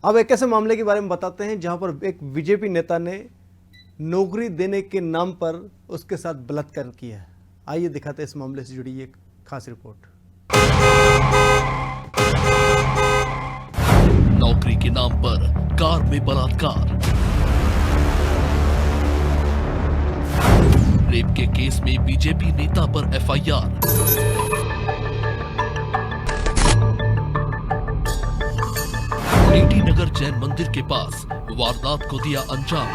अब एक ऐसे मामले के बारे में बताते हैं जहां पर एक बीजेपी नेता ने नौकरी देने के नाम पर उसके साथ बलात्कार किया है। आइए दिखाते हैं इस मामले से जुड़ी एक खास रिपोर्ट। नौकरी के नाम पर कार में बलात्कार। रेप के केस में बीजेपी नेता पर एफआईआर। टीटी नगर जैन मंदिर के पास वारदात को दिया अंजाम।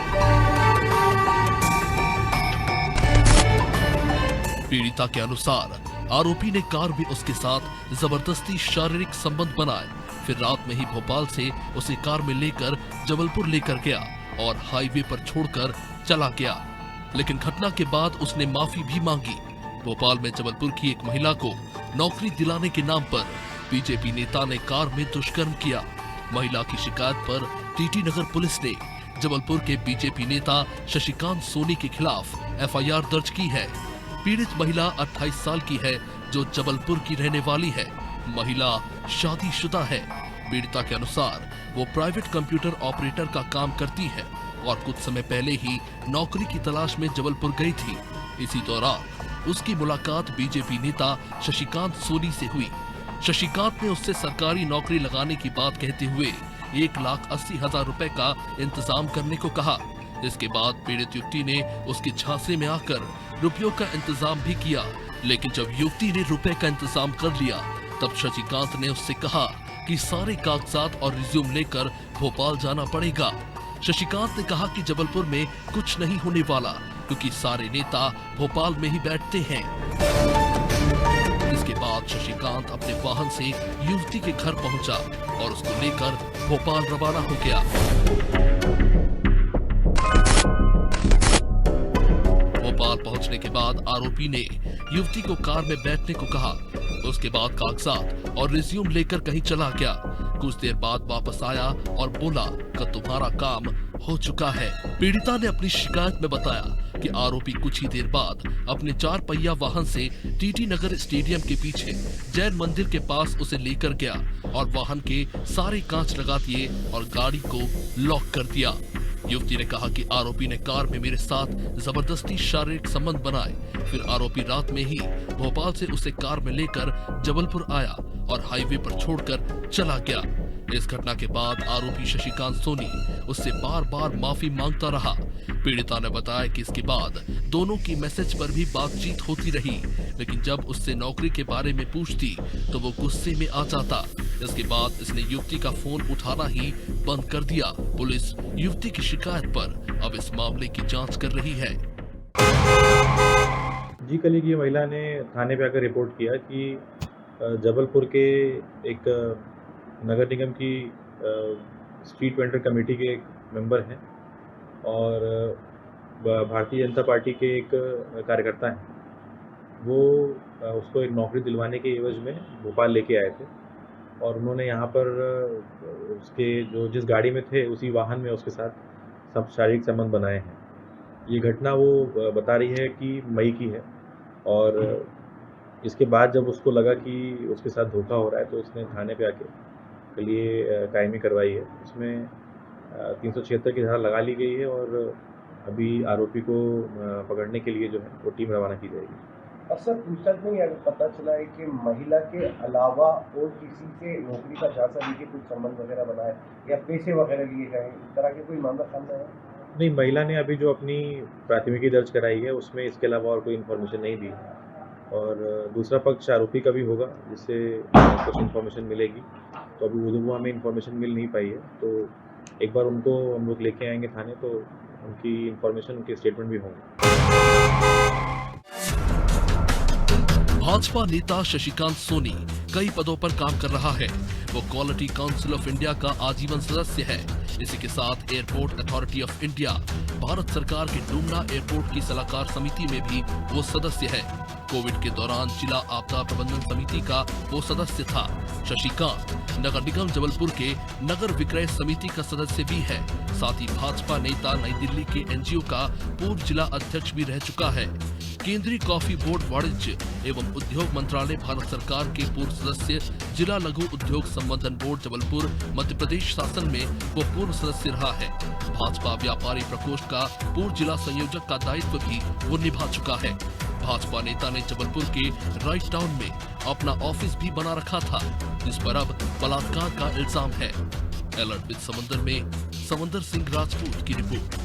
पीड़िता के अनुसार आरोपी ने कार में उसके साथ जबरदस्ती शारीरिक संबंध बनाए, फिर रात में ही भोपाल से उसे कार में लेकर जबलपुर लेकर गया और हाईवे पर छोड़कर चला गया। लेकिन घटना के बाद उसने माफी भी मांगी। भोपाल में जबलपुर की एक महिला को नौकरी दिलाने के नाम पर बीजेपी नेता ने कार में दुष्कर्म किया। महिला की शिकायत पर टीटी नगर पुलिस ने जबलपुर के बीजेपी नेता शशिकांत सोनी के खिलाफ एफआईआर दर्ज की है। पीड़ित महिला 28 साल की है जो जबलपुर की रहने वाली है। महिला शादीशुदा है। पीड़िता के अनुसार वो प्राइवेट कंप्यूटर ऑपरेटर का काम करती है और कुछ समय पहले ही नौकरी की तलाश में जबलपुर गई थी। इसी दौरान उसकी मुलाकात बीजेपी नेता शशिकांत सोनी से हुई। शशिकांत ने उससे सरकारी नौकरी लगाने की बात कहते हुए 1,80,000 रुपए का इंतजाम करने को कहा। इसके बाद पीड़ित युवती ने उसके झांसे में आकर रुपयों का इंतजाम भी किया। लेकिन जब युवती ने रुपए का इंतजाम कर लिया तब शशिकांत ने उससे कहा कि सारे कागजात और रिज्यूम लेकर भोपाल जाना पड़ेगा। शशिकांत ने कहा कि जबलपुर में कुछ नहीं होने वाला क्योंकि सारे नेता भोपाल में ही बैठते हैं। इसके बाद शशिकांत अपने वाहन से युवती के घर पहुंचा और उसको लेकर भोपाल रवाना हो गया। भोपाल पहुंचने के बाद आरोपी ने युवती को कार में बैठने को कहा। उसके बाद कागजात और रिज्यूम लेकर कहीं चला गया। कुछ देर बाद वापस आया और बोला कि तुम्हारा काम हो चुका है। पीड़िता ने अपनी शिकायत में बताया कि आरोपी कुछ ही देर बाद अपने 4 पहिया वाहन से टीटी नगर स्टेडियम के पीछे जैन मंदिर के पास उसे लेकर गया और वाहन के सारे कांच लगा दिए और गाड़ी को लॉक कर दिया। युवती ने कहा कि आरोपी ने कार में मेरे साथ जबरदस्ती शारीरिक संबंध बनाए। फिर आरोपी रात में ही भोपाल से उसे कार में लेकर जबलपुर आया और हाईवे पर छोड़कर चला गया। इस घटना के बाद आरोपी शशिकांत सोनी उससे बार बार माफी मांगता रहा। पीड़िता ने बताया कि इसके बाद दोनों की मैसेज पर भी बातचीत होती रही, लेकिन जब उससे नौकरी के बारे में पूछती तो वो गुस्से में आ जाता। इसके बाद इसने युवती का फोन उठाना ही बंद कर दिया। पुलिस युवती की शिकायत पर अब इस मामले की जांच कर रही है। जी, कल एक ये महिला ने थाने पे आकर रिपोर्ट किया कि जबलपुर के एक नगर निगम की स्ट्रीट वेंडर कमेटी के एक मेंबर हैं और भारतीय जनता पार्टी के एक कार्यकर्ता हैं। वो उसको एक नौकरी दिलवाने के एवज में भोपाल लेके आए थे और उन्होंने यहाँ पर उसके जिस गाड़ी में थे उसी वाहन में उसके साथ सब शारीरिक संबंध बनाए हैं। ये घटना वो बता रही है कि मई की है और इसके बाद जब उसको लगा कि उसके साथ धोखा हो रहा है तो उसने थाने पे आके के लिए कायमी करवाई है। उसमें 376 की धारा लगा ली गई है और अभी आरोपी को पकड़ने के लिए जो है वो टीम रवाना की जाएगी। अक्सर पूछताछ में यह पता चला है कि महिला के अलावा और किसी से नौकरी का झांसा लेके कुछ संबंध वगैरह बनाए या पैसे वगैरह लिए गए, इस तरह के कोई मामला सामने आया? नहीं, महिला ने अभी जो अपनी प्राथमिकी दर्ज कराई है उसमें इसके अलावा और कोई इन्फॉर्मेशन नहीं दी है और दूसरा पक्ष आरोपी का भी होगा जिससे कुछ इन्फॉर्मेशन मिलेगी। तो अभी वो हमें इन्फॉर्मेशन मिल नहीं पाई है, तो एक बार उनको हम लोग लेके आएंगे थाने तो उनकी इन्फॉर्मेशन, उनके स्टेटमेंट भी होंगे। भाजपा नेता शशिकांत सोनी कई पदों पर काम कर रहा है। वो क्वालिटी काउंसिल ऑफ इंडिया का आजीवन सदस्य है। इसी के साथ airport authority of India, Bharat सरकार के डुमना एयरपोर्ट की सलाहकार समिति में भी वो सदस्य है। कोविड के दौरान जिला आपदा प्रबंधन समिति का वो सदस्य था। शशिकांत नगर निगम जबलपुर के नगर विक्रय समिति का सदस्य भी है। साथ ही भाजपा नेता नई दिल्ली के एनजीओ का पूर्व जिला अध्यक्ष भी रह चुका है। केंद्रीय कॉफी बोर्ड वाणिज्य एवं उद्योग मंत्रालय भारत सरकार के पूर्व सदस्य, जिला लघु उद्योग संवर्धन बोर्ड जबलपुर मध्य प्रदेश शासन में वो पूर्व सदस्य रहा है। भाजपा व्यापारी प्रकोष्ठ का पूर्व जिला संयोजक का दायित्व भी वो निभा चुका है। भाजपा नेता ने जबलपुर के राइट टाउन में अपना ऑफिस भी बना रखा था, जिस पर अब बलात्कार का इल्जाम है। अलर्ट विद समंदर में समंदर सिंह राजपूत की रिपोर्ट।